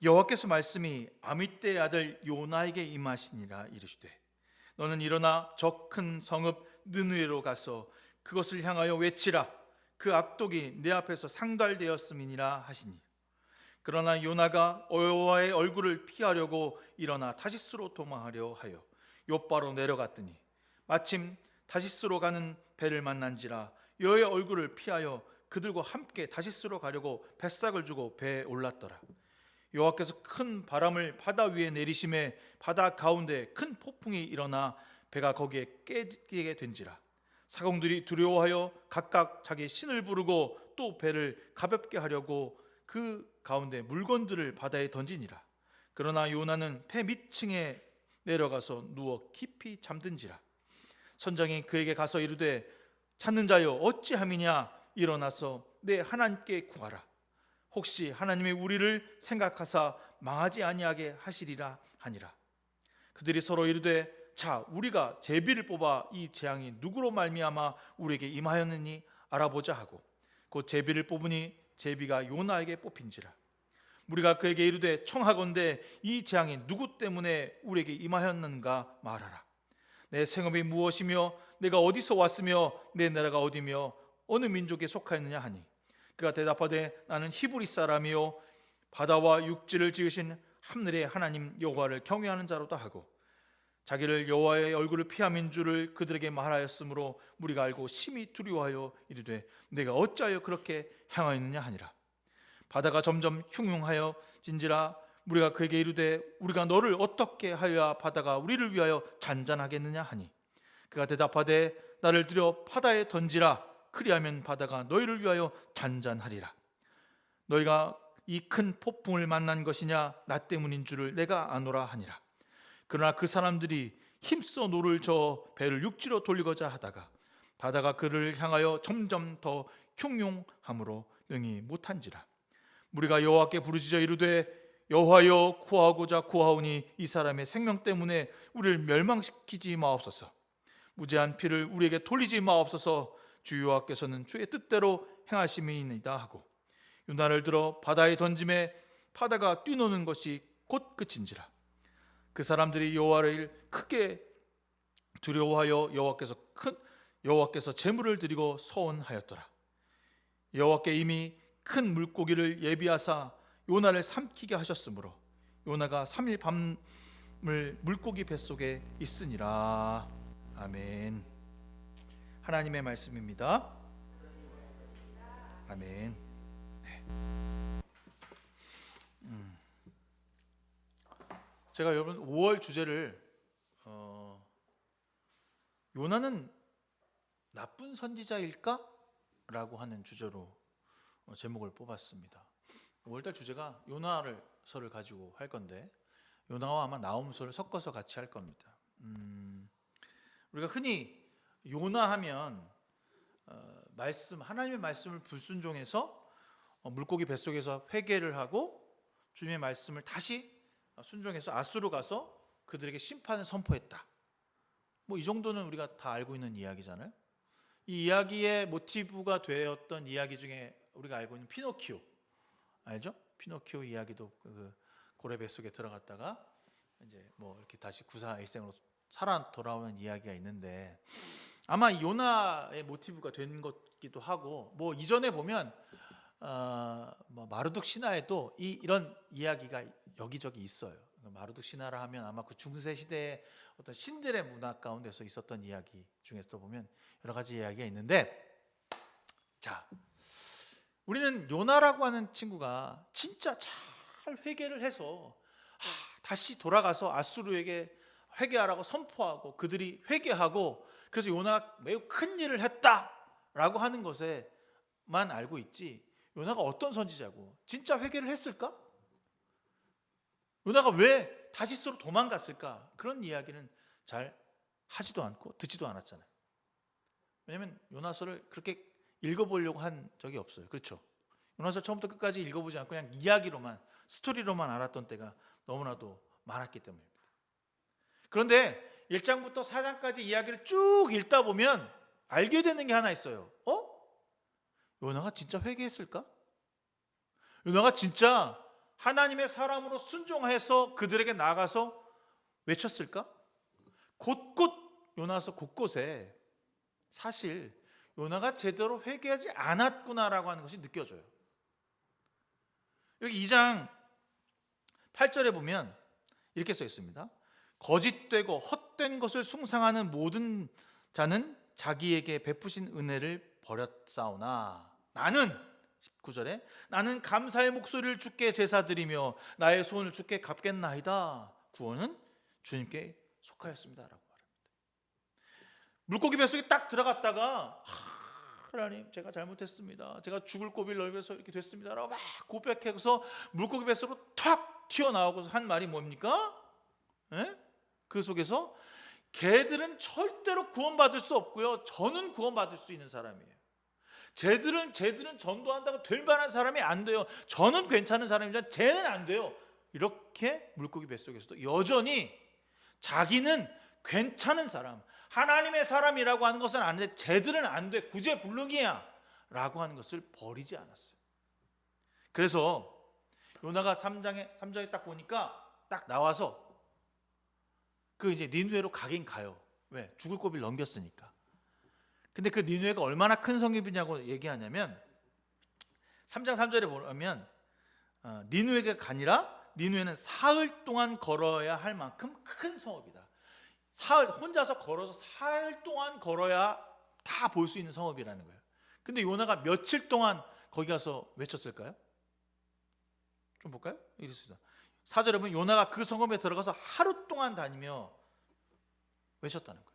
여호와께서 말씀이 아미떼의 아들 요나에게 임하시니라. 이르시되 너는 일어나 저 큰 성읍 느느웨로 가서 그것을 향하여 외치라. 그 악독이 내 앞에서 상달되었음이니라 하시니. 그러나 요나가 여호와의 얼굴을 피하려고 일어나 타시스로 도망하려 하여 욥바로 내려갔더니 마침 타시스로 가는 배를 만난지라. 여호와의 얼굴을 피하여 그들과 함께 타시스로 가려고 뱃삭을 주고 배에 올랐더라. 여호와께서 큰 바람을 바다 위에 내리심에 바다 가운데 큰 폭풍이 일어나 배가 거기에 깨지게 된지라. 사공들이 두려워하여 각각 자기 신을 부르고 또 배를 가볍게 하려고 그 가운데 물건들을 바다에 던지니라. 그러나 요나는 배 밑층에 내려가서 누워 깊이 잠든지라. 선장이 그에게 가서 이르되 찾는 자여 어찌함이냐. 일어나서 내 하나님께 구하라. 혹시 하나님이 우리를 생각하사 망하지 아니하게 하시리라 하니라. 그들이 서로 이르되 자 우리가 제비를 뽑아 이 재앙이 누구로 말미암아 우리에게 임하였느니 알아보자 하고 곧 제비를 뽑으니 제비가 요나에게 뽑힌지라. 우리가 그에게 이르되 청하건대 이 재앙이 누구 때문에 우리에게 임하였는가 말하라. 내 생업이 무엇이며 내가 어디서 왔으며 내 나라가 어디며 어느 민족에 속하였느냐 하니 그가 대답하되 나는 히브리 사람이요 바다와 육지를 지으신 하늘의 하나님 여호와를 경외하는 자로다 하고 자기를 여호와의 얼굴을 피함인 줄을 그들에게 말하였으므로 우리가 알고 심히 두려워하여 이르되 내가 어찌하여 그렇게 행하였느냐 하니라. 바다가 점점 흉흉하여 진지라. 우리가 그에게 이르되 우리가 너를 어떻게 하여야 바다가 우리를 위하여 잔잔하겠느냐 하니 그가 대답하되 나를 들여 바다에 던지라. 그리하면 바다가 너희를 위하여 잔잔하리라. 너희가 이 큰 폭풍을 만난 것이냐 나 때문인 줄을 내가 아노라 하니라. 그러나 그 사람들이 힘써 노를 저어 배를 육지로 돌리고자 하다가 바다가 그를 향하여 점점 더 흉흉함으로 능히 못한지라. 우리가 여호와께 부르짖어 이르되 여호와여 구하고자 구하오니 이 사람의 생명 때문에 우리를 멸망시키지 마옵소서. 무죄한 피를 우리에게 돌리지 마옵소서. 주 여호와께서는 주의 뜻대로 행하심이니이다 하고 요나를 들어 바다에 던짐에 바다가 뛰노는 것이 곧 그친지라. 그 사람들이 여호와를 크게 두려워하여 여호와께서 제물을 드리고 서원하였더라. 여호와께 이미 큰 물고기를 예비하사 요나를 삼키게 하셨으므로 요나가 3일 밤을 물고기 뱃속에 있으니라. 아멘. 하나님의 말씀입니다. 아멘. 네. 제가 여러분 5월 주제를 요나는 나쁜 선지자일까? 라고 하는 주제로 제목을 뽑았습니다. 5월달 주제가 요나서를 가지고 할 건데 요나와 아마 나홈서를 섞어서 같이 할 겁니다. 우리가 흔히 요나 하면 하나님의 말씀을 불순종해서 물고기 뱃속에서 회개를 하고 주님의 말씀을 다시 순종해서 아수르 가서 그들에게 심판을 선포했다. 뭐 이 정도는 우리가 다 알고 있는 이야기잖아요. 이 이야기의 모티브가 되었던 이야기 중에 우리가 알고 있는 피노키오 알죠? 피노키오 이야기도 그 고래 뱃속에 들어갔다가 이제 뭐 이렇게 다시 구사일생으로 살아 돌아오는 이야기가 있는데 아마 요나의 모티브가 된 것기도 하고 뭐 이전에 보면 뭐 마르둑 신화에도 이런 이야기가 여기저기 있어요. 마르둑 신화라 하면 아마 그 중세 시대의 어떤 신들의 문화 가운데서 있었던 이야기 중에서도 보면 여러 가지 이야기가 있는데 자 우리는 요나라고 하는 친구가 진짜 잘 회개를 해서 다시 돌아가서 아수르에게 회개하라고 선포하고 그들이 회개하고 그래서 요나가 매우 큰 일을 했다라고 하는 것에만 알고 있지 요나가 어떤 선지자고 진짜 회개를 했을까? 요나가 왜 다시스로 도망갔을까? 그런 이야기는 잘 하지도 않고 듣지도 않았잖아요. 왜냐하면 요나서를 그렇게 읽어보려고 한 적이 없어요. 그렇죠? 요나서 처음부터 끝까지 읽어보지 않고 그냥 이야기로만 스토리로만 알았던 때가 너무나도 많았기 때문입니다. 그런데 1장부터 4장까지 이야기를 쭉 읽다 보면 알게 되는 게 하나 있어요. 요나가 진짜 회개했을까? 요나가 진짜 하나님의 사람으로 순종해서 그들에게 나가서 외쳤을까? 곳곳 요나서 곳곳에 사실 요나가 제대로 회개하지 않았구나라고 하는 것이 느껴져요. 여기 2장 8절에 보면 이렇게 써 있습니다. 거짓되고 헛된 것을 숭상하는 모든 자는 자기에게 베푸신 은혜를 버렸사오나 나는 19절에 나는 감사의 목소리를 주께 제사드리며 나의 소원을 주께 갚겠나이다. 구원은 주님께 속하였습니다라고 말합니다. 물고기 뱃속에 딱 들어갔다가 하나님 제가 잘못했습니다. 제가 죽을 고비를 넓혀서 이렇게 됐습니다라고 막 고백해서 물고기 뱃속으로 탁 튀어나오고서 한 말이 뭡니까? 예? 그 속에서 걔들은 절대로 구원받을 수 없고요. 저는 구원받을 수 있는 사람이에요. 쟤들은 전도한다고 될 만한 사람이 안 돼요. 저는 괜찮은 사람이지만 쟤는 안 돼요. 이렇게 물고기 뱃속에서도 여전히 자기는 괜찮은 사람, 하나님의 사람이라고 하는 것은 아는데 쟤들은 안 돼, 구제불능이야 라고 하는 것을 버리지 않았어요. 그래서 요나가 3장에 딱 보니까 딱 나와서 그 이제 니느웨로 가긴 가요. 왜? 죽을 고비를 넘겼으니까. 근데 그 니느웨가 얼마나 큰 성읍이냐고 얘기하냐면 3장 3절에 보면 니느웨가 가니라 니느웨는 사흘 동안 걸어야 할 만큼 큰 성읍이다. 사흘 혼자서 걸어서 사흘 동안 걸어야 다 볼 수 있는 성읍이라는 거예요. 근데 요나가 며칠 동안 거기 가서 외쳤을까요? 좀 볼까요? 이랬습니다. 4절에 보면 요나가 그 성읍에 들어가서 하루 동안 다니며 외쳤다는 거예요.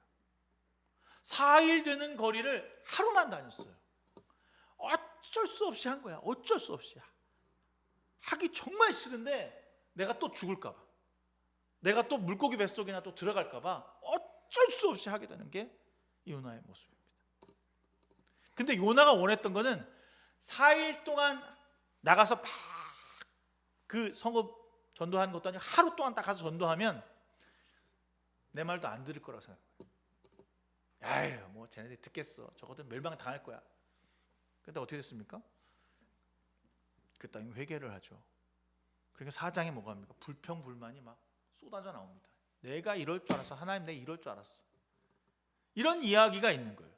4일 되는 거리를 하루만 다녔어요. 어쩔 수 없이 한 거야. 어쩔 수 없이. 하기 정말 싫은데 내가 또 죽을까 봐, 내가 또 물고기 뱃속이나 또 들어갈까 봐 어쩔 수 없이 하게 되는 게 요나의 모습입니다. 근데 요나가 원했던 거는 4일 동안 나가서 막 그 성읍 전도하는 것도 아니고 하루 동안 딱 가서 전도하면 내 말도 안 들을 거라고 생각해요. 아유, 뭐 쟤네들 듣겠어. 저것들 멸망 당할 거야. 근데 어떻게 됐습니까? 그 땅에 회개를 하죠. 그러니까 4장에 뭐가 합니까? 불평불만이 막 쏟아져 나옵니다. 내가 이럴 줄 알았어. 하나님 내가 이럴 줄 알았어. 이런 이야기가 있는 거예요.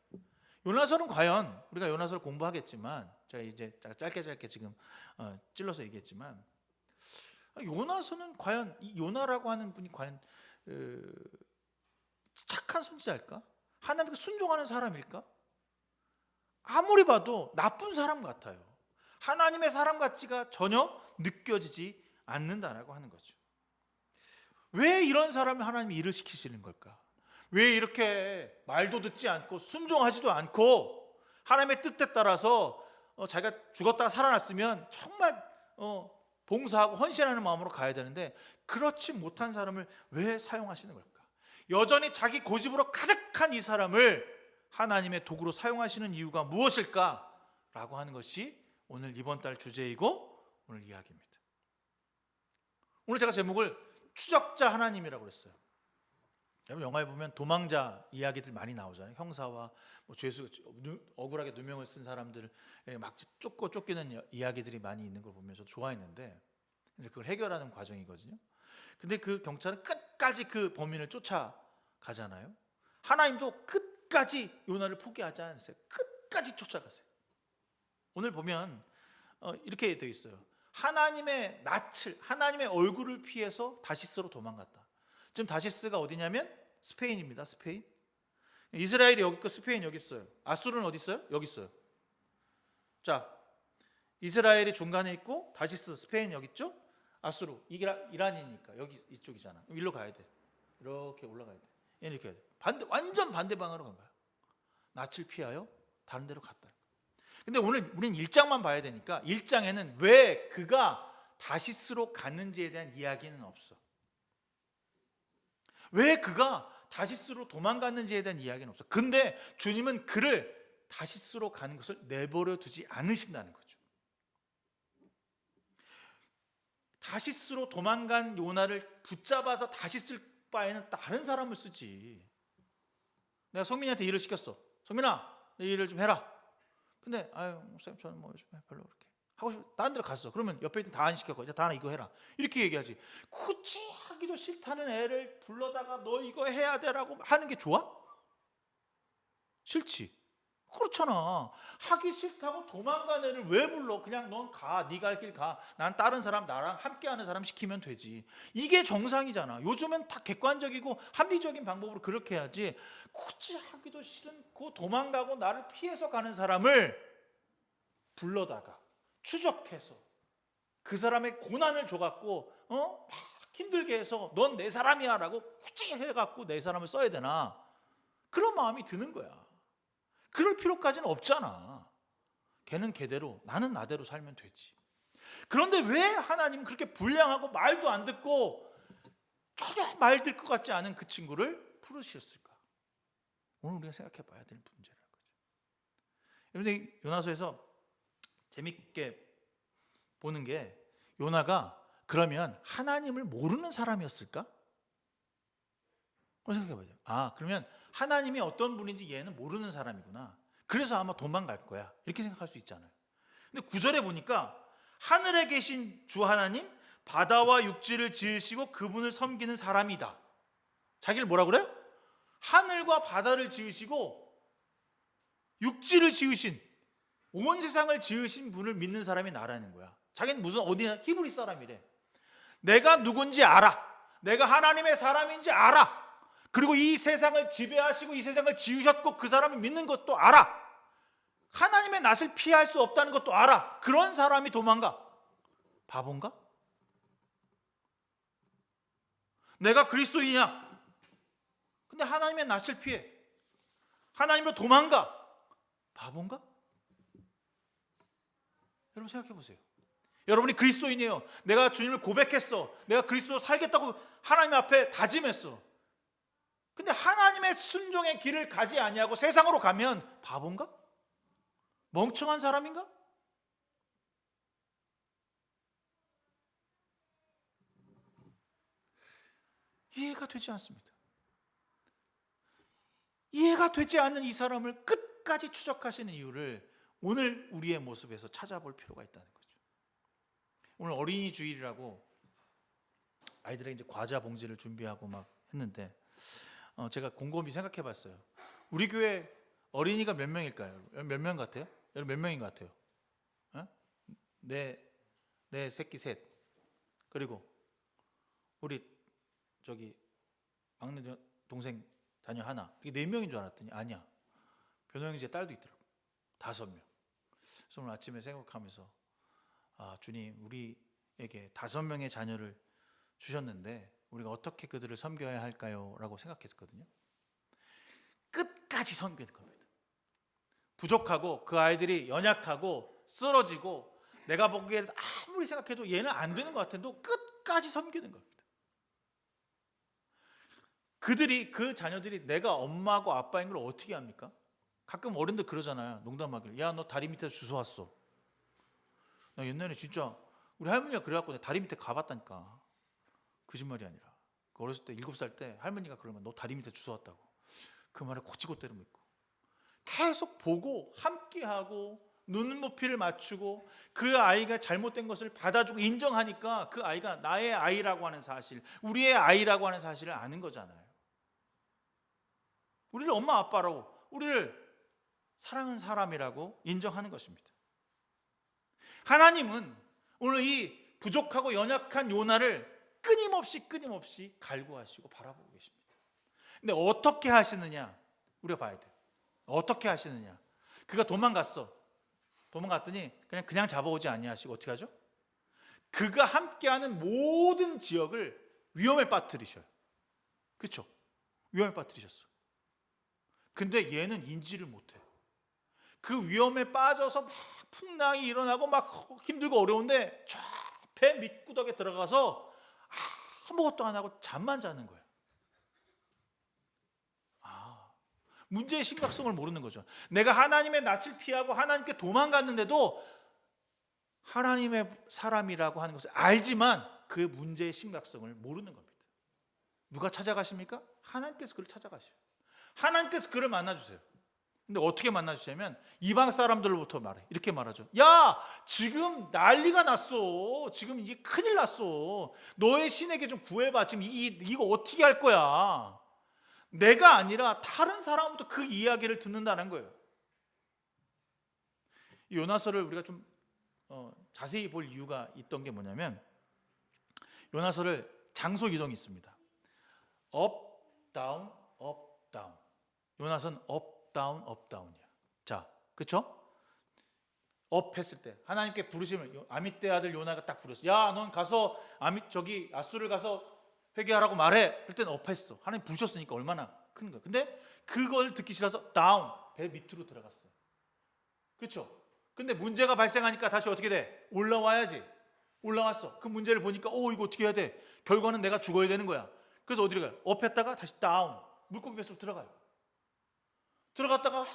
요나서는 과연 우리가 요나서를 공부하겠지만 제가 이제 짧게 지금 찔러서 얘기했지만 요나서는 과연 이 요나라고 하는 분이 과연 착한 선지자일까? 하나님께 순종하는 사람일까? 아무리 봐도 나쁜 사람 같아요. 하나님의 사람 같지가 전혀 느껴지지 않는다라고 하는 거죠. 왜 이런 사람이 하나님이 일을 시키시는 걸까? 왜 이렇게 말도 듣지 않고 순종하지도 않고 하나님의 뜻에 따라서 자기가 죽었다가 살아났으면 정말 봉사하고 헌신하는 마음으로 가야 되는데 그렇지 못한 사람을 왜 사용하시는 걸까? 여전히 자기 고집으로 가득한 이 사람을 하나님의 도구로 사용하시는 이유가 무엇일까? 라고 하는 것이 오늘 이번 달 주제이고 오늘 이야기입니다. 오늘 제가 제목을 추적자 하나님이라고 그랬어요. 여러분 영화에 보면 도망자 이야기들 많이 나오잖아요. 형사와 뭐 죄수 억울하게 누명을 쓴 사람들 막 쫓기는 이야기들이 많이 있는 걸 보면 저도 좋아했는데 그걸 해결하는 과정이거든요. 근데 그 경찰은 끝까지 그 범인을 쫓아가잖아요. 하나님도 끝까지 요나를 포기하지 않으세요. 끝까지 쫓아가세요. 오늘 보면 이렇게 되어 있어요. 하나님의 낯을, 하나님의 얼굴을 피해서 다시스로 도망갔다. 지금 다시스가 어디냐면 스페인입니다. 스페인. 이스라엘이 여기 있고 스페인 여기 있어요. 아수르는 어디 있어요? 여기 있어요. 자, 이스라엘이 중간에 있고 다시스 스페인 여기 있죠? 아수르 이란이니까 여기 이쪽이잖아. 일로 가야 돼. 이렇게 올라가야 돼. 이렇게 해야 돼. 완전 반대 방향으로 간 거야. 낯을 피하여 다른 데로 갔다. 근데 오늘 우리는 1장만 봐야 되니까 1장에는 왜 그가 다시스로 갔는지에 대한 이야기는 없어. 왜 그가 다시스로 도망갔는지에 대한 이야기는 없어. 근데 주님은 그를 다시스로 가는 것을 내버려 두지 않으신다는 거죠. 다시스로 도망간 요나를 붙잡아서 다시 쓸 바에는 다른 사람을 쓰지. 내가 성민이한테 일을 시켰어. 성민아, 내 일을 좀 해라. 근데 아유 목사님 저는 뭐 요즘에 별로 그렇게 하고 다른 데로 갔어. 그러면 옆에 있던 다 안 시켰고 이제 다나 이거 해라. 이렇게 얘기하지. 굳이 하기도 싫다는 애를 불러다가 너 이거 해야 되라고 하는 게 좋아? 싫지. 그렇잖아. 하기 싫다고 도망간 애를 왜 불러? 그냥 넌 가. 네 갈 길 가. 난 다른 사람 나랑 함께하는 사람 시키면 되지. 이게 정상이잖아. 요즘은 다 객관적이고 합리적인 방법으로 그렇게 해야지. 굳이 하기도 싫고 도망가고 나를 피해서 가는 사람을 불러다가 추적해서 그 사람의 고난을 줘갖고 막 힘들게 해서 넌 내 사람이야 라고 굳이 해갖고 내 사람을 써야 되나? 그런 마음이 드는 거야. 그럴 필요까지는 없잖아. 걔는 걔대로 나는 나대로 살면 되지. 그런데 왜 하나님은 그렇게 불량하고 말도 안 듣고 전혀 말 들 것 같지 않은 그 친구를 부르셨을까? 오늘 우리가 생각해 봐야 될 문제라는 거죠. 여러분들 요나서에서 재밌게 보는 게 요나가 그러면 하나님을 모르는 사람이었을까? 생각해 봐요. 그러면 하나님이 어떤 분인지 얘는 모르는 사람이구나. 그래서 아마 도망갈 거야. 이렇게 생각할 수 있잖아요. 근데 9절에 보니까 하늘에 계신 주 하나님, 바다와 육지를 지으시고 그분을 섬기는 사람이다. 자기를 뭐라 그래요? 하늘과 바다를 지으시고 육지를 지으신, 온 세상을 지으신 분을 믿는 사람이 나라는 거야. 자기는 무슨 어디냐 히브리 사람이래. 내가 누군지 알아. 내가 하나님의 사람인지 알아. 그리고 이 세상을 지배하시고 이 세상을 지으셨고 그 사람을 믿는 것도 알아. 하나님의 낯을 피할 수 없다는 것도 알아. 그런 사람이 도망가. 바본가? 내가 그리스도인이야. 근데 하나님의 낯을 피해. 하나님으로 도망가. 바본가? 여러분 생각해 보세요. 여러분이 그리스도인이에요. 내가 주님을 고백했어. 내가 그리스도로 살겠다고 하나님 앞에 다짐했어. 근데 하나님의 순종의 길을 가지 아니하고 세상으로 가면 바본가? 멍청한 사람인가? 이해가 되지 않습니다. 이해가 되지 않는 이 사람을 끝까지 추적하시는 이유를 오늘 우리의 모습에서 찾아볼 필요가 있다는 거죠. 오늘 어린이 주일이라고 아이들에게 이제 과자 봉지를 준비하고 막 했는데 제가 곰곰이 생각해 봤어요. 우리 교회 어린이가 몇 명일까요? 몇 명 같아요? 여러분 몇 명인 것 같아요? 내 새끼 셋, 그리고 우리 저기 막내 동생 자녀 하나, 이게 4명인 줄 알았더니 아니야. 변호 형제 딸도 있더라고. 5명. 그래서 오늘 아침에 생각하면서 주님, 우리에게 5명의 자녀를 주셨는데 우리가 어떻게 그들을 섬겨야 할까요? 라고 생각했거든요. 끝까지 섬기는 겁니다. 부족하고 그 아이들이 연약하고 쓰러지고 내가 보기에 아무리 생각해도 얘는 안 되는 것 같아도 끝까지 섬기는 겁니다. 그 자녀들이 내가 엄마고 아빠인 걸 어떻게 합니까? 가끔 어른들 그러잖아요. 농담하기를. 야, 너 다리 밑에서 주워왔어. 나 옛날에 진짜 우리 할머니가 그래갖고 내 다리 밑에 가봤다니까. 거짓말이 아니라. 어렸을 때 7살 때 할머니가 그러면 너 다리 밑에 주워왔다고. 그 말에 고치고대로 믿고 계속 보고 함께하고 눈높이를 맞추고 그 아이가 잘못된 것을 받아주고 인정하니까 그 아이가 나의 아이라고 하는 사실, 우리의 아이라고 하는 사실을 아는 거잖아요. 우리를 엄마 아빠라고, 우리를 사랑하는 사람이라고 인정하는 것입니다. 하나님은 오늘 이 부족하고 연약한 요나를 끊임없이 갈구하시고 바라보고 계십니다. 근데 어떻게 하시느냐? 우리가 봐야 돼요. 어떻게 하시느냐? 그가 도망갔더니 그냥 잡아오지 아니하시고 어떻게 하죠? 그가 함께하는 모든 지역을 위험에 빠뜨리셔요. 그렇죠? 위험에 빠뜨리셨어. 근데 얘는 인지를 못해. 그 위험에 빠져서 막 풍랑이 일어나고 막 힘들고 어려운데 저 배 밑구덕에 들어가서 아무것도 안 하고 잠만 자는 거예요. 문제의 심각성을 모르는 거죠. 내가 하나님의 낯을 피하고 하나님께 도망갔는데도 하나님의 사람이라고 하는 것을 알지만 그 문제의 심각성을 모르는 겁니다. 누가 찾아가십니까? 하나님께서 그를 찾아가셔요. 하나님께서 그를 만나주세요. 근데 어떻게 만나주냐면 이방 사람들로부터 말해. 이렇게 말하죠. 야, 지금 난리가 났어. 지금 이게 큰일 났어. 너의 신에게 좀 구해봐. 지금 이거 어떻게 할 거야? 내가 아니라 다른 사람부터 그 이야기를 듣는다는 거예요. 이 요나서를 우리가 좀 자세히 볼 이유가 있던 게 뭐냐면, 요나서를 장소 이동이 있습니다. 업, 다운, 업, 다운. 요나서는 업, 다운, 업, 다운이야. 자, 그쵸? 업 했을 때 하나님께 부르시면, 아미떼 아들 요나가 딱 부르셨어. 야, 넌 가서 아수를 가서 회개하라고 말해. 그럴 때는 업 했어. 하나님 부르셨으니까 얼마나 큰 거야. 근데 그걸 듣기 싫어서 다운, 배 밑으로 들어갔어요. 그렇죠? 근데 문제가 발생하니까 다시 어떻게 돼? 올라와야지. 올라왔어. 그 문제를 보니까 이거 어떻게 해야 돼? 결과는 내가 죽어야 되는 거야. 그래서 어디로 가요? 업 했다가 다시 다운, 물고기 뱃속으로 들어가요. 들어갔다가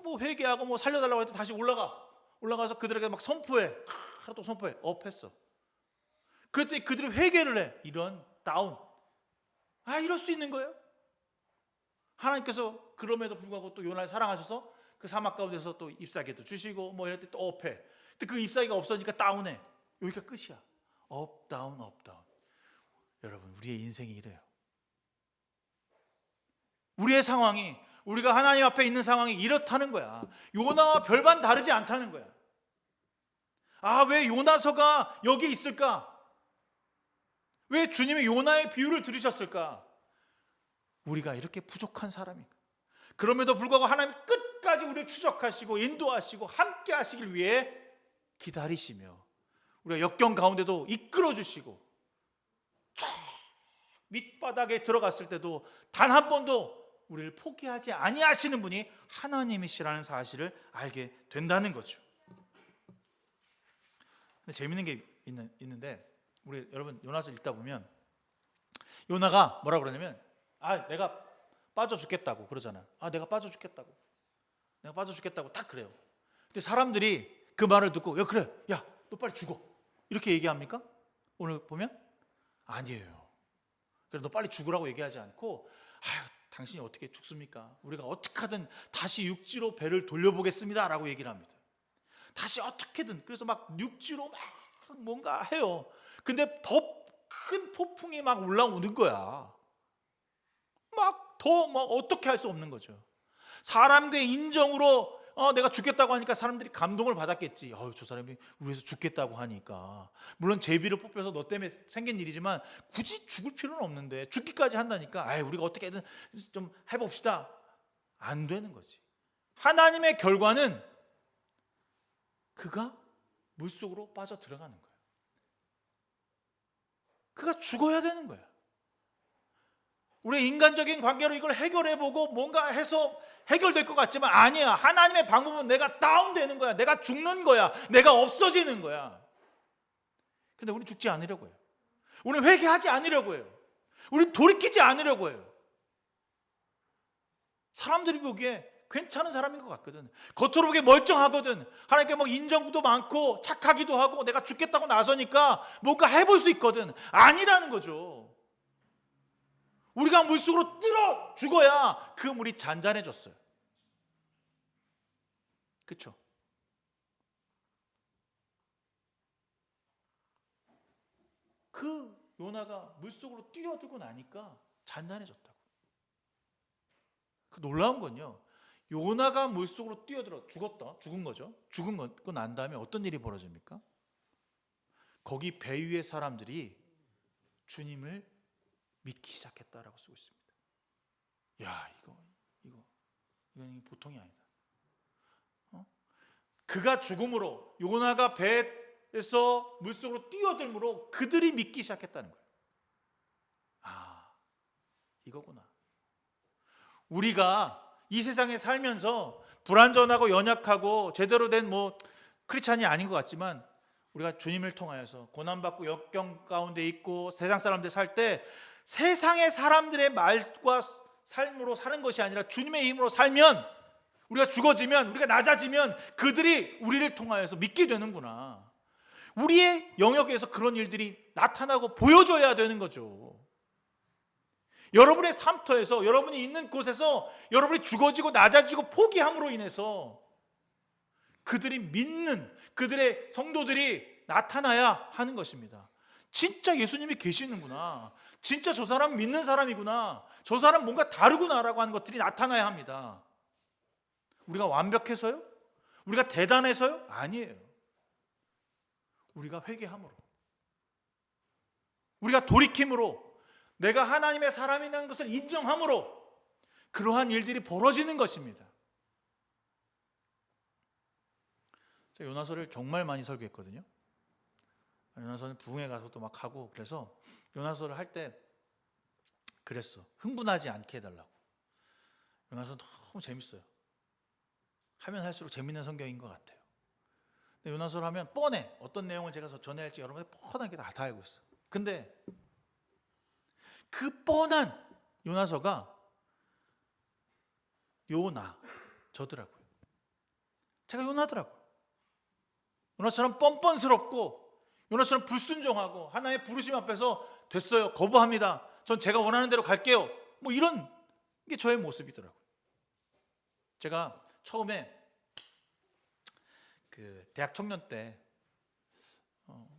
뭐 회개하고 뭐 살려달라고 해도 다시 올라가서 그들에게 막 선포해. 하루 또 선포해. 업 했어. 그랬더니 그들이 회개를 해. 이런 다운. 이럴 수 있는 거예요? 하나님께서 그럼에도 불구하고 또 요나를 사랑하셔서 그 사막 가운데서 또 잎사귀도 주시고 뭐 이럴 때 또 업해. 근데 그 잎사귀가 없어지니까 다운해. 여기가 끝이야. 업 다운 업 다운. 여러분, 우리의 인생이 이래요. 우리의 상황이, 우리가 하나님 앞에 있는 상황이 이렇다는 거야. 요나와 별반 다르지 않다는 거야. 왜 요나서가 여기 있을까? 왜 주님이 요나의 비유를 들으셨을까? 우리가 이렇게 부족한 사람인가? 그럼에도 불구하고 하나님 끝까지 우리를 추적하시고 인도하시고 함께 하시길 위해 기다리시며, 우리가 역경 가운데도 이끌어 주시고, 저 밑바닥에 들어갔을 때도 단 한 번도 우리를 포기하지 아니하시는 분이 하나님이시라는 사실을 알게 된다는 거죠. 근데 재밌는 게 있는데, 우리 여러분 요나서 읽다 보면 요나가 뭐라 그러냐면, 내가 빠져 죽겠다고 그러잖아. 내가 빠져 죽겠다고 딱 그래요. 근데 사람들이 그 말을 듣고 그래, 야, 너 빨리 죽어, 이렇게 얘기합니까? 오늘 보면 아니에요. 그래, 너 빨리 죽으라고 얘기하지 않고, 당신이 어떻게 죽습니까? 우리가 어떻게 하든 다시 육지로 배를 돌려보겠습니다 라고 얘기를 합니다. 다시 어떻게든. 그래서 막 육지로 막 뭔가 해요. 근데 더 큰 폭풍이 막 올라오는 거야. 더 어떻게 할 수 없는 거죠. 사람의 인정으로 내가 죽겠다고 하니까 사람들이 감동을 받았겠지. 저 사람이 위해서 죽겠다고 하니까. 물론 제비를 뽑혀서 너 때문에 생긴 일이지만 굳이 죽을 필요는 없는데 죽기까지 한다니까 우리가 어떻게든 좀 해봅시다. 안 되는 거지. 하나님의 결과는 그가 물속으로 빠져 들어가는 거예요. 그가 죽어야 되는 거야. 우리 인간적인 관계로 이걸 해결해보고 뭔가 해서 해결될 것 같지만 아니야. 하나님의 방법은 내가 다운되는 거야. 내가 죽는 거야. 내가 없어지는 거야. 근데 우리 죽지 않으려고 해요. 우리 회개하지 않으려고 해요. 우리 돌이키지 않으려고 해요. 사람들이 보기에 괜찮은 사람인 것 같거든. 겉으로 보기에 멀쩡하거든. 하나님께 막 인정도 많고 착하기도 하고 내가 죽겠다고 나서니까 뭔가 해볼 수 있거든. 아니라는 거죠. 우리가 물속으로 뛰어 죽어야 그 물이 잔잔해졌어요. 그렇죠? 그 요나가 물속으로 뛰어들고 나니까 잔잔해졌다고. 그 놀라운 건요, 요나가 물속으로 뛰어들어 죽은 거죠. 죽은 거 난 다음에 어떤 일이 벌어집니까? 거기 배 위의 사람들이 주님을 믿기 시작했다라고 쓰고 있습니다. 이건 보통이 아니다. 그가 죽음으로, 요나가 배에서 물속으로 뛰어들므로 그들이 믿기 시작했다는 거예요. 이거구나. 우리가 이 세상에 살면서 불완전하고 연약하고 제대로 된 크리스찬이 아닌 것 같지만, 우리가 주님을 통하여서 고난받고 역경 가운데 있고 세상 사람들 살 때 세상의 사람들의 말과 삶으로 사는 것이 아니라 주님의 힘으로 살면, 우리가 죽어지면, 우리가 낮아지면 그들이 우리를 통하여서 믿게 되는구나. 우리의 영역에서 그런 일들이 나타나고 보여줘야 되는 거죠. 여러분의 삶터에서, 여러분이 있는 곳에서 여러분이 죽어지고 낮아지고 포기함으로 인해서 그들이 믿는, 그들의 성도들이 나타나야 하는 것입니다. 진짜 예수님이 계시는구나, 진짜 저 사람 믿는 사람이구나, 저 사람 뭔가 다르구나라고 하는 것들이 나타나야 합니다. 우리가 완벽해서요? 우리가 대단해서요? 아니에요. 우리가 회개함으로, 우리가 돌이킴으로, 내가 하나님의 사람이라는 것을 인정함으로 그러한 일들이 벌어지는 것입니다. 제가 요나서를 정말 많이 설교했거든요. 요나서는 부흥회 가서도 막 하고, 그래서 요나서를 할 때 그랬어. 흥분하지 않게 해달라고. 요나서 너무 재밌어요. 하면 할수록 재밌는 성경인 것 같아요. 근데 요나서를 하면 뻔해. 어떤 내용을 제가 전해야 할지 여러분이 뻔하게 다 알고 있어요. 근데 그 뻔한 요나서가 저더라고요. 제가 요나더라고요. 요나처럼 뻔뻔스럽고, 요나처럼 불순종하고, 하나님의 부르심 앞에서 됐어요, 거부합니다, 전 제가 원하는 대로 갈게요, 뭐 이런 게 저의 모습이더라고요. 제가 처음에 그 대학 청년 때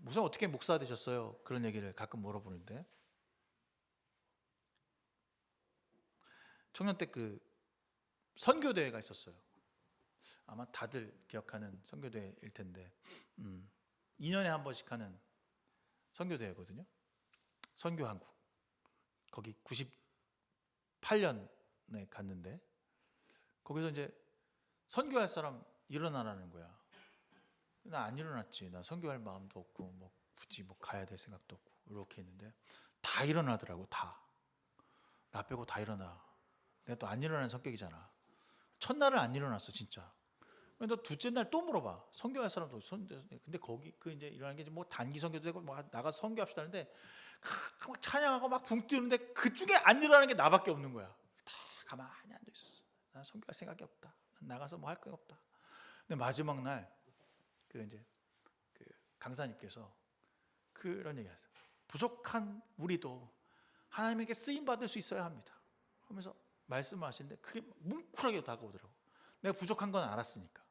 무슨 어떻게 목사 되셨어요? 그런 얘기를 가끔 물어보는데, 청년 때 그 선교대회가 있었어요. 아마 다들 기억하는 선교대회일 텐데 2년에 한 번씩 하는 선교대회거든요. 선교한국. 거기 98년에 갔는데, 거기서 이제 선교할 사람 일어나라는 거야. 나 안 일어났지. 나 선교할 마음도 없고 뭐 굳이 뭐 가야 될 생각도 없고 이렇게 했는데 다 일어나더라고. 다. 나 빼고 다 일어나. 내가 또 안 일어나는 성격이잖아. 첫날은 안 일어났어 진짜. 너 둘째 날 또 물어봐. 선교할 사람도 근데 거기 그 이제 일어나는 게 뭐 단기 선교도 되고 뭐 나가서 선교합시다 하는데 막 찬양하고 막 붕 뛰는데 그 중에 안 일어나는 게 나밖에 없는 거야. 다 가만히 앉아 있었어. 난 선교할 생각이 없다. 난 나가서 뭐 할 거 없다. 근데 마지막 날 그 이제 그 강사님께서 그런 얘기를 했어요. 부족한 우리도 하나님에게 쓰임 받을 수 있어야 합니다. 하면서 말씀하시는데 그게 뭉클하게 다가오더라고. 내가 부족한 건 알았으니까.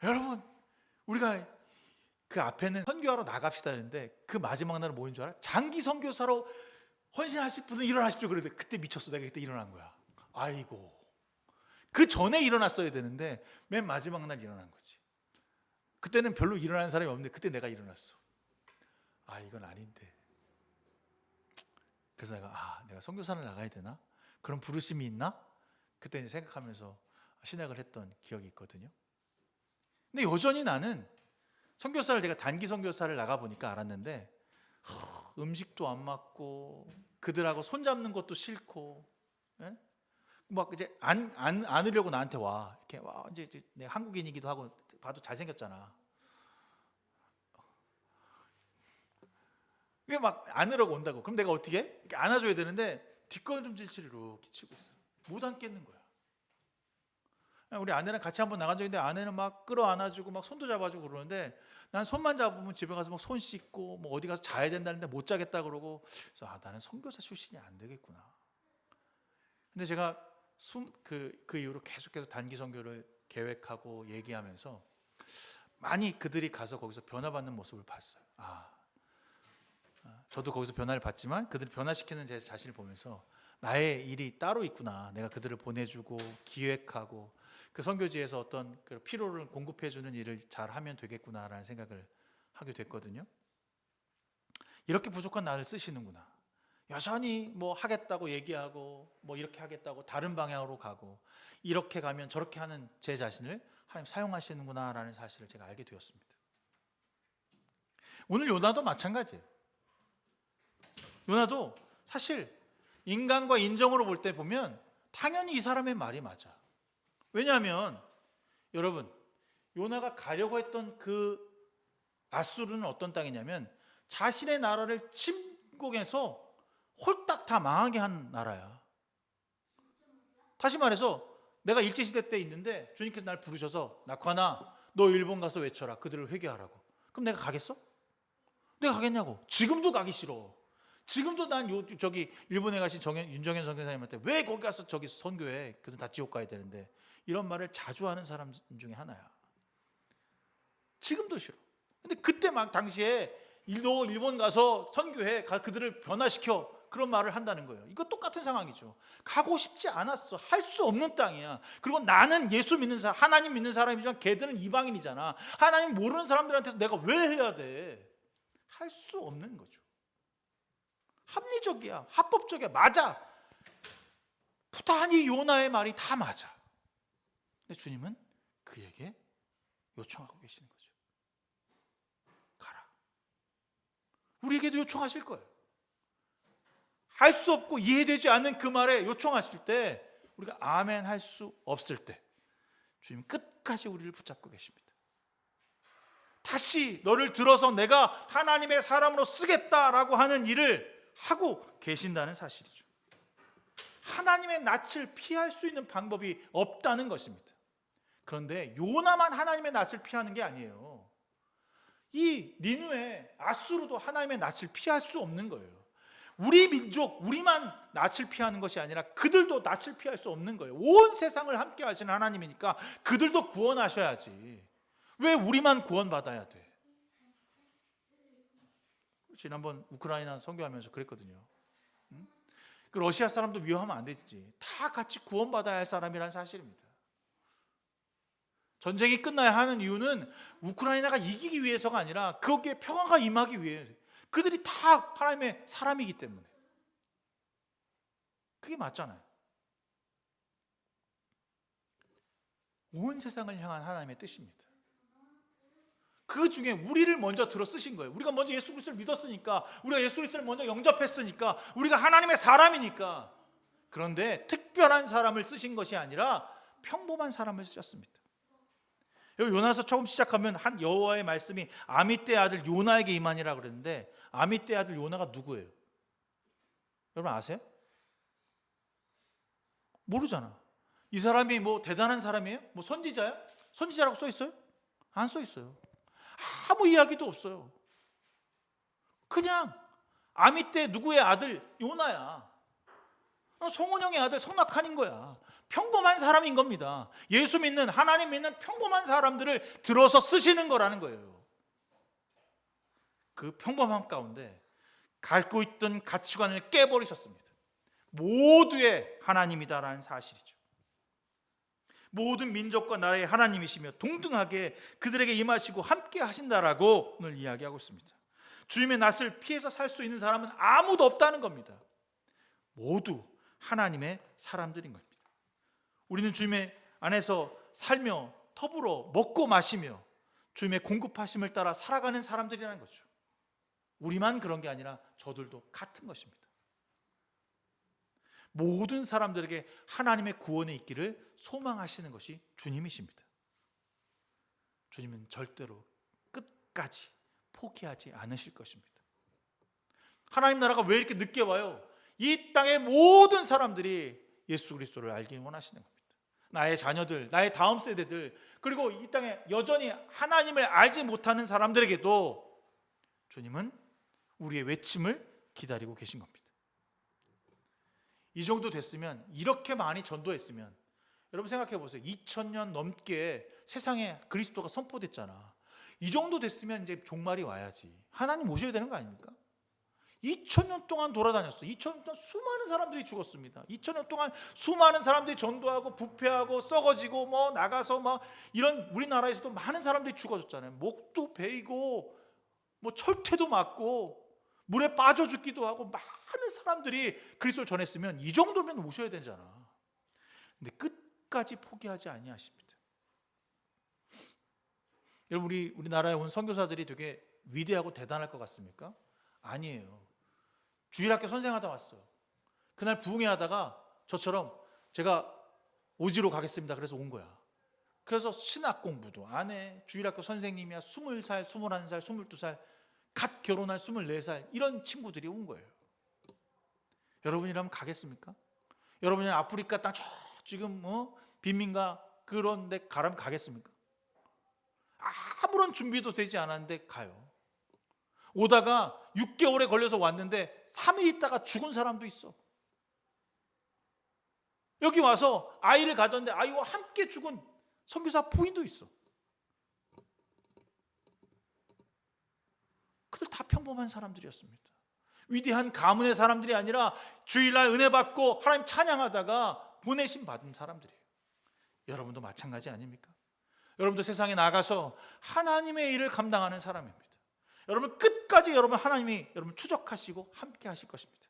여러분, 우리가 그 앞에는 선교하러 나갑시다 했는데 그 마지막 날은 뭐인 줄 알아? 장기 선교사로 헌신하실 분은 일어나십시오. 그랬는데 그때 미쳤어. 내가 그때 일어난 거야. 아이고, 그 전에 일어났어야 되는데 맨 마지막 날 일어난 거지. 그때는 별로 일어나는 사람이 없는데 그때 내가 일어났어. 아, 이건 아닌데. 그래서 내가 선교사를 나가야 되나? 그런 부르심이 있나? 그때 이제 생각하면서 신학을 했던 기억이 있거든요. 근데 여전히 나는 선교사를, 제가 단기 선교사를 나가 보니까 알았는데 음식도 안 맞고 그들하고 손 잡는 것도 싫고, 예? 막 이제 안으려고 나한테 와. 이렇게 와, 이제 내가 한국인이기도 하고 봐도 잘생겼잖아. 왜 막 안으려고 온다고? 그럼 내가 어떻게 해? 이렇게 안아줘야 되는데 뒷걸음질을 이렇게 치고 있어. 못 앉겠는 거야. 우리 아내랑 같이 한번 나간 적이 있는데 아내는 막 끌어안아주고 막 손도 잡아주고 그러는데 난 손만 잡으면 집에 가서 막 손 씻고 뭐 어디 가서 자야 된다는데 못 자겠다 그러고, 그래서 나는 선교사 출신이 안 되겠구나. 근데 제가 그 이후로 계속해서 단기 선교를 계획하고 얘기하면서 많이 그들이 가서 거기서 변화받는 모습을 봤어요. 저도 거기서 변화를 봤지만 그들을 변화시키는 제 자신을 보면서 나의 일이 따로 있구나. 내가 그들을 보내주고 기획하고 그 선교지에서 어떤 그 필요를 공급해주는 일을 잘 하면 되겠구나라는 생각을 하게 됐거든요. 이렇게 부족한 나를 쓰시는구나. 여전히 뭐 하겠다고 얘기하고 뭐 이렇게 하겠다고 다른 방향으로 가고 이렇게 가면 저렇게 하는 제 자신을 하나님 사용하시는구나라는 사실을 제가 알게 되었습니다. 오늘 요나도 마찬가지예요. 요나도 사실 인간과 인정으로 볼 때 보면 당연히 이 사람의 말이 맞아. 왜냐하면 여러분, 요나가 가려고 했던 그 아수르는 어떤 땅이냐면 자신의 나라를 침공해서 홀딱 다 망하게 한 나라야. 다시 말해서 내가 일제시대 때 있는데 주님께서 날 부르셔서 낙환아, 너 일본 가서 외쳐라. 그들을 회개하라고. 그럼 내가 가겠어? 내가 가겠냐고. 지금도 가기 싫어. 지금도 난 저기 일본에 가신 윤정현 선교사님한테 왜 거기 가서 저기 선교해? 그들 다 지옥 가야 되는데, 이런 말을 자주 하는 사람 중에 하나야. 지금도 싫어. 근데 그때 막 당시에 너 일본 가서 선교해, 그들을 변화시켜, 그런 말을 한다는 거예요. 이거 똑같은 상황이죠. 가고 싶지 않았어. 할 수 없는 땅이야. 그리고 나는 예수 믿는 사람, 하나님 믿는 사람이지만 걔들은 이방인이잖아. 하나님 모르는 사람들한테서 내가 왜 해야 돼? 할 수 없는 거죠. 합리적이야. 합법적이야. 맞아. 부단히 요나의 말이 다 맞아. 근데 주님은 그에게 요청하고 계시는 거죠. 가라. 우리에게도 요청하실 거예요. 할 수 없고 이해되지 않는 그 말에 요청하실 때, 우리가 아멘 할 수 없을 때 주님 끝까지 우리를 붙잡고 계십니다. 다시 너를 들어서 내가 하나님의 사람으로 쓰겠다라고 하는 일을 하고 계신다는 사실이죠. 하나님의 낯을 피할 수 있는 방법이 없다는 것입니다. 그런데 요나만 하나님의 낯을 피하는 게 아니에요. 이 니느웨, 아수르도 하나님의 낯을 피할 수 없는 거예요. 우리 민족, 우리만 낯을 피하는 것이 아니라 그들도 낯을 피할 수 없는 거예요. 온 세상을 함께 하시는 하나님이니까 그들도 구원하셔야지. 왜 우리만 구원받아야 돼? 지난번 우크라이나 선교하면서 그랬거든요. 그 러시아 사람도 위험하면 안 되지. 다 같이 구원받아야 할 사람이라는 사실입니다. 전쟁이 끝나야 하는 이유는 우크라이나가 이기기 위해서가 아니라 거기에 평화가 임하기 위해. 그들이 다 하나님의 사람이기 때문에. 그게 맞잖아요. 온 세상을 향한 하나님의 뜻입니다. 그 중에 우리를 먼저 들어 쓰신 거예요. 우리가 먼저 예수 그리스도를 믿었으니까, 우리가 예수 그리스도를 먼저 영접했으니까, 우리가 하나님의 사람이니까. 그런데 특별한 사람을 쓰신 것이 아니라 평범한 사람을 쓰셨습니다. 요나서 처음 시작하면 한 여호와의 말씀이 아미떼의 아들 요나에게 임하니라 그랬는데, 아미떼의 아들 요나가 누구예요? 여러분 아세요? 모르잖아. 이 사람이 뭐 대단한 사람이에요? 뭐 선지자야? 선지자라고 써 있어요? 안 써 있어요. 아무 이야기도 없어요. 그냥 아미떼 누구의 아들? 요나야. 성원형의 아들 성낙한인 거야. 평범한 사람인 겁니다. 예수 믿는, 하나님 믿는 평범한 사람들을 들어서 쓰시는 거라는 거예요. 그 평범함 가운데 갖고 있던 가치관을 깨버리셨습니다. 모두의 하나님이다라는 사실이죠. 모든 민족과 나라의 하나님이시며 동등하게 그들에게 임하시고 함께 하신다라고 오늘 이야기하고 있습니다. 주님의 낯을 피해서 살 수 있는 사람은 아무도 없다는 겁니다. 모두 하나님의 사람들인 겁니다. 우리는 주님의 안에서 살며 더불어 먹고 마시며 주님의 공급하심을 따라 살아가는 사람들이라는 거죠. 우리만 그런 게 아니라 저들도 같은 것입니다. 모든 사람들에게 하나님의 구원의 있기를 소망하시는 것이 주님이십니다. 주님은 절대로 끝까지 포기하지 않으실 것입니다. 하나님 나라가 왜 이렇게 늦게 와요? 이 땅의 모든 사람들이 예수 그리스도를 알기 원하시는 겁니다. 나의 자녀들, 나의 다음 세대들, 그리고 이 땅에 여전히 하나님을 알지 못하는 사람들에게도 주님은 우리의 외침을 기다리고 계신 겁니다. 이 정도 됐으면, 이렇게 많이 전도했으면, 여러분 생각해 보세요. 2000년 넘게 세상에 그리스도가 선포됐잖아. 이 정도 됐으면 이제 종말이 와야지. 하나님 오셔야 되는 거 아닙니까? 2000년 동안 돌아다녔어. 2000년 동안 수많은 사람들이 죽었습니다. 2000년 동안 수많은 사람들이 전도하고 부패하고 썩어지고 뭐 나가서 막 이런, 우리나라에서도 많은 사람들이 죽어졌잖아요. 목도 베이고 뭐 철퇴도 맞고 물에 빠져 죽기도 하고 많은 사람들이 그리스도를 전했으면 이 정도면 오셔야 되잖아. 근데 끝까지 포기하지 아니하십니다. 여러분 우리나라에 온 선교사들이 되게 위대하고 대단할 것 같습니까? 아니에요. 주일학교 선생하다 왔어요. 그날 부흥회 하다가 저처럼 제가 오지로 가겠습니다. 그래서 온 거야. 그래서 신학 공부도 안 해. 주일학교 선생님이야. 20살, 21살, 22살, 갓 결혼할 24살 이런 친구들이 온 거예요. 여러분이라면 가겠습니까? 여러분이 아프리카 땅 지금 빈민가 그런 데 가라면 가겠습니까? 아무런 준비도 되지 않았는데 가요. 오다가 6개월에 걸려서 왔는데 3일 있다가 죽은 사람도 있어. 여기 와서 아이를 가졌는데 아이와 함께 죽은 선교사 부인도 있어. 그들 다 평범한 사람들이었습니다. 위대한 가문의 사람들이 아니라 주일날 은혜 받고 하나님 찬양하다가 보내심 받은 사람들이에요. 여러분도 마찬가지 아닙니까? 여러분도 세상에 나가서 하나님의 일을 감당하는 사람입니다. 여러분 끝까지 여러분 하나님이 여러분 추적하시고 함께 하실 것입니다.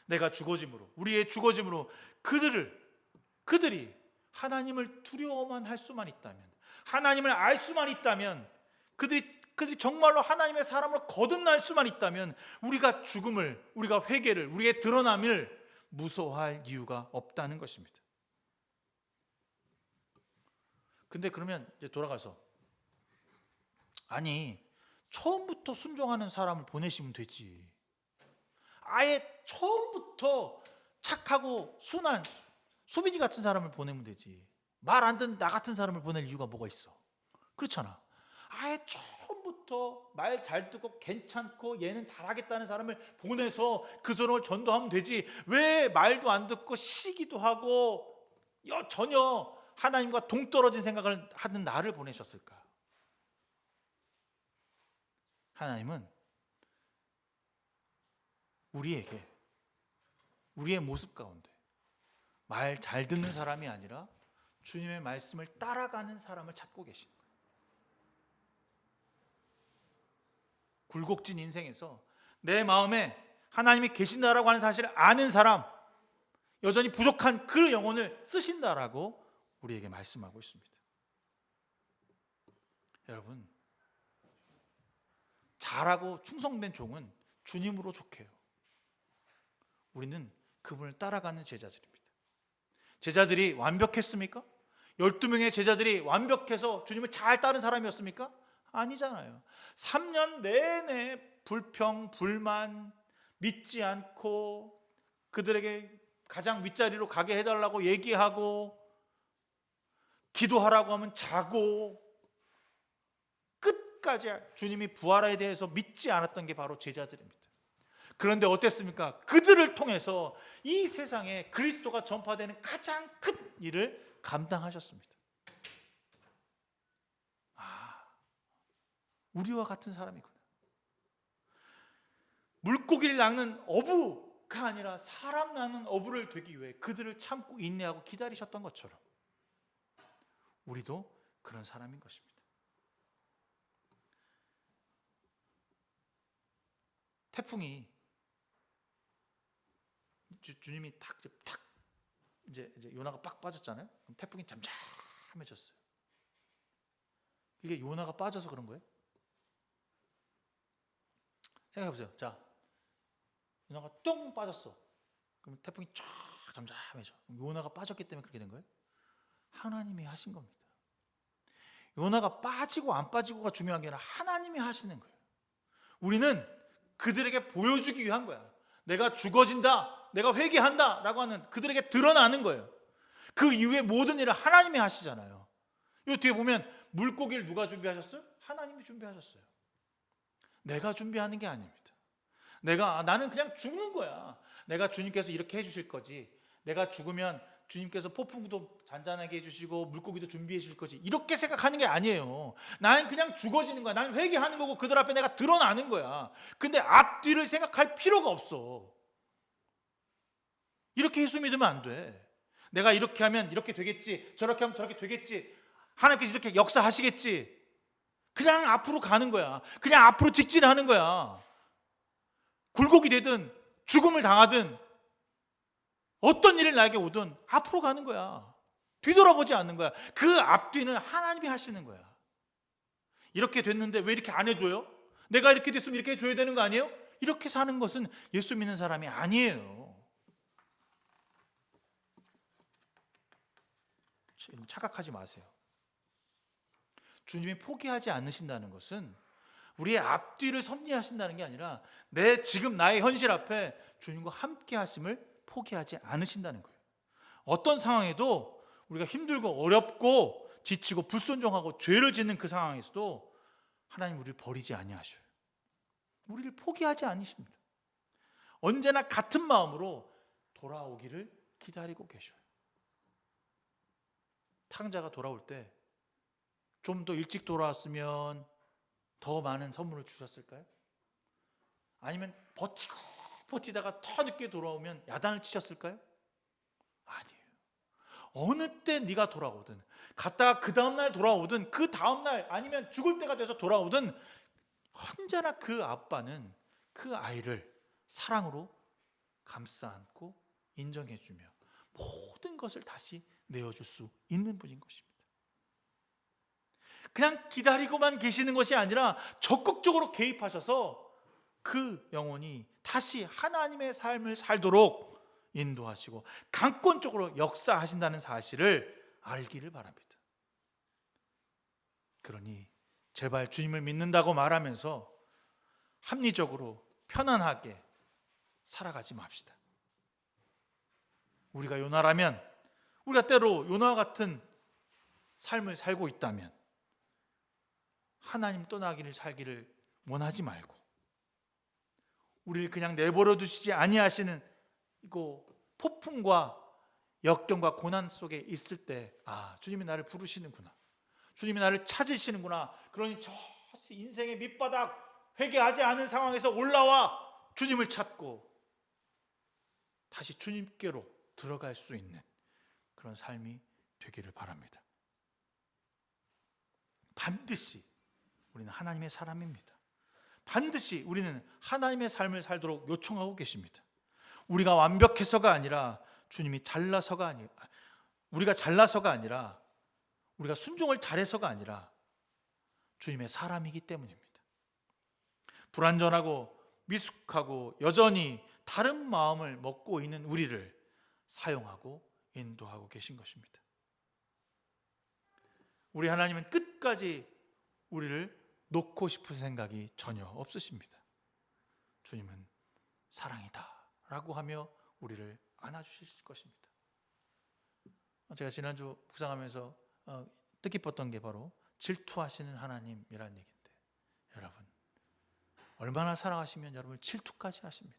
내가 죽어짐으로, 우리의 죽어짐으로 그들이 하나님을 두려워만 할 수만 있다면, 하나님을 알 수만 있다면, 그들이 정말로 하나님의 사람으로 거듭날 수만 있다면 우리가 죽음을, 우리가 회개를, 우리의 드러남을 무서워할 이유가 없다는 것입니다. 근데 그러면 이제 돌아가서 아니 처음부터 순종하는 사람을 보내시면 되지. 아예 처음부터 착하고 순한 수빈이 같은 사람을 보내면 되지. 말 안 듣는 나 같은 사람을 보낼 이유가 뭐가 있어? 그렇잖아. 아예 처음부터 말 잘 듣고 괜찮고 얘는 잘하겠다는 사람을 보내서 그 사람을 전도하면 되지. 왜 말도 안 듣고 시기도 하고 전혀 하나님과 동떨어진 생각을 하는 나를 보내셨을까? 하나님은 우리에게 우리의 모습 가운데 말 잘 듣는 사람이 아니라 주님의 말씀을 따라가는 사람을 찾고 계신 거예요. 굴곡진 인생에서 내 마음에 하나님이 계신다라고 하는 사실을 아는 사람, 여전히 부족한 그 영혼을 쓰신다라고 우리에게 말씀하고 있습니다. 여러분, 잘하고 충성된 종은 주님으로 족해요. 우리는 그분을 따라가는 제자들입니다. 제자들이 완벽했습니까? 12명의 제자들이 완벽해서 주님을 잘 따른 사람이었습니까? 아니잖아요. 3년 내내 불평, 불만, 믿지 않고 그들에게 가장 윗자리로 가게 해달라고 얘기하고 기도하라고 하면 자고 끝까지 주님이 부활에 대해서 믿지 않았던 게 바로 제자들입니다. 그런데 어땠습니까? 그들을 통해서 이 세상에 그리스도가 전파되는 가장 큰 일을 감당하셨습니다. 우리와 같은 사람이구나. 물고기를 낚는 어부가 아니라 사람 낚는 어부를 되기 위해 그들을 참고 인내하고 기다리셨던 것처럼 우리도 그런 사람인 것입니다. 태풍이 주님이 이제 요나가 빡 빠졌잖아요. 그럼 태풍이 잠잠해졌어요. 이게 요나가 빠져서 그런 거예요? 생각해 보세요. 자, 요나가 똥 빠졌어. 그럼 태풍이 쫙 잠잠해져. 요나가 빠졌기 때문에 그렇게 된 거예요? 하나님이 하신 겁니다. 요나가 빠지고 안 빠지고가 중요한 게 아니라 하나님이 하시는 거예요. 우리는 그들에게 보여주기 위한 거야. 내가 죽어진다, 내가 회개한다 라고 하는 그들에게 드러나는 거예요. 그 이후에 모든 일을 하나님이 하시잖아요. 이 뒤에 보면 물고기를 누가 준비하셨어요? 하나님이 준비하셨어요. 내가 준비하는 게 아닙니다. 나는 그냥 죽는 거야. 내가 주님께서 이렇게 해주실 거지. 내가 죽으면 주님께서 폭풍도 잔잔하게 해주시고 물고기도 준비해 주실 거지. 이렇게 생각하는 게 아니에요. 나는 그냥 죽어지는 거야. 나는 회개하는 거고 그들 앞에 내가 드러나는 거야. 근데 앞뒤를 생각할 필요가 없어. 이렇게 예수 믿으면 안 돼. 내가 이렇게 하면 이렇게 되겠지. 저렇게 하면 저렇게 되겠지. 하나님께서 이렇게 역사하시겠지. 그냥 앞으로 가는 거야. 그냥 앞으로 직진하는 거야. 굴곡이 되든 죽음을 당하든 어떤 일을 나에게 오든 앞으로 가는 거야. 뒤돌아보지 않는 거야. 그 앞뒤는 하나님이 하시는 거야. 이렇게 됐는데 왜 이렇게 안 해줘요? 내가 이렇게 됐으면 이렇게 해줘야 되는 거 아니에요? 이렇게 사는 것은 예수 믿는 사람이 아니에요. 착각하지 마세요. 주님이 포기하지 않으신다는 것은 우리의 앞뒤를 섭리하신다는 게 아니라 지금 나의 현실 앞에 주님과 함께 하심을 포기하지 않으신다는 거예요. 어떤 상황에도 우리가 힘들고 어렵고 지치고 불순종하고 죄를 짓는 그 상황에서도 하나님 우리를 버리지 아니하셔요. 우리를 포기하지 않으십니다. 언제나 같은 마음으로 돌아오기를 기다리고 계셔요. 탕자가 돌아올 때 좀 더 일찍 돌아왔으면 더 많은 선물을 주셨을까요? 아니면 버티다가 더 늦게 돌아오면 야단을 치셨을까요? 아니에요. 어느 때 네가 돌아오든, 갔다가 그 다음날 돌아오든, 그 다음날 아니면 죽을 때가 돼서 돌아오든, 언제나 그 아빠는 그 아이를 사랑으로 감싸 안고 인정해주며 모든 것을 다시 내어줄 수 있는 분인 것입니다. 그냥 기다리고만 계시는 것이 아니라 적극적으로 개입하셔서 그 영혼이 다시 하나님의 삶을 살도록 인도하시고 강권적으로 역사하신다는 사실을 알기를 바랍니다. 그러니 제발 주님을 믿는다고 말하면서 합리적으로 편안하게 살아가지 맙시다. 우리가 요나라면, 우리가 때로 요나와 같은 삶을 살고 있다면 하나님 떠나기를 살기를 원하지 말고 우리를 그냥 내버려 두시지 아니하시는 이거 폭풍과 역경과 고난 속에 있을 때, 주님이 나를 부르시는구나, 주님이 나를 찾으시는구나. 그러니 저 인생의 밑바닥 회개하지 않은 상황에서 올라와 주님을 찾고 다시 주님께로 들어갈 수 있는 그런 삶이 되기를 바랍니다. 반드시 우리는 하나님의 사람입니다. 반드시 우리는 하나님의 삶을 살도록 요청하고 계십니다. 우리가 완벽해서가 아니라 주님이 잘나서가 아니라, 우리가 잘나서가 아니라, 우리가 순종을 잘해서가 아니라 주님의 사람이기 때문입니다. 불완전하고 미숙하고 여전히 다른 마음을 먹고 있는 우리를 사용하고 인도하고 계신 것입니다. 우리 하나님은 끝까지 우리를 놓고 싶은 생각이 전혀 없으십니다. 주님은 사랑이다 라고 하며 우리를 안아주실 것입니다. 제가 지난주 묵상하면서 뜻깊었던 게 바로 질투하시는 하나님이라는 얘기인데, 여러분 얼마나 사랑하시면 여러분을 질투까지 하십니다.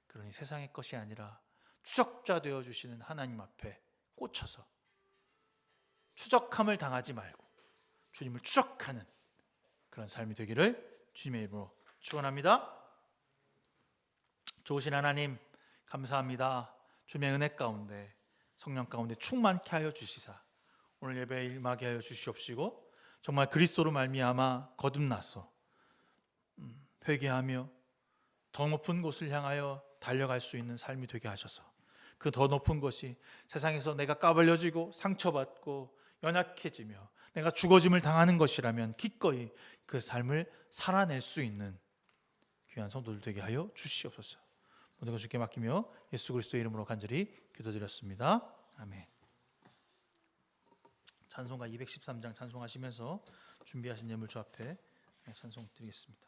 그러니 세상의 것이 아니라 추적자 되어주시는 하나님 앞에 꽂혀서 추적함을 당하지 말고 주님을 추적하는 그런 삶이 되기를 주님의 이름으로 축원합니다. 좋으신 하나님 감사합니다. 주님의 은혜 가운데, 성령 가운데 충만케 하여 주시사 오늘 예배에 임하게 하여 주시옵시고, 정말 그리스도로 말미암아 거듭나서 회개하며 더 높은 곳을 향하여 달려갈 수 있는 삶이 되게 하셔서, 그 더 높은 곳이 세상에서 내가 까발려지고 상처받고 연약해지며 내가 죽어짐을 당하는 것이라면 기꺼이 그 삶을 살아낼 수 있는 귀한 성도들 되게 하여 주시옵소서. 모든 것 주께 맡기며 예수 그리스도의 이름으로 간절히 기도드렸습니다. 아멘. 찬송가 213장 찬송하시면서 준비하신 예물 주 앞에 찬송 드리겠습니다.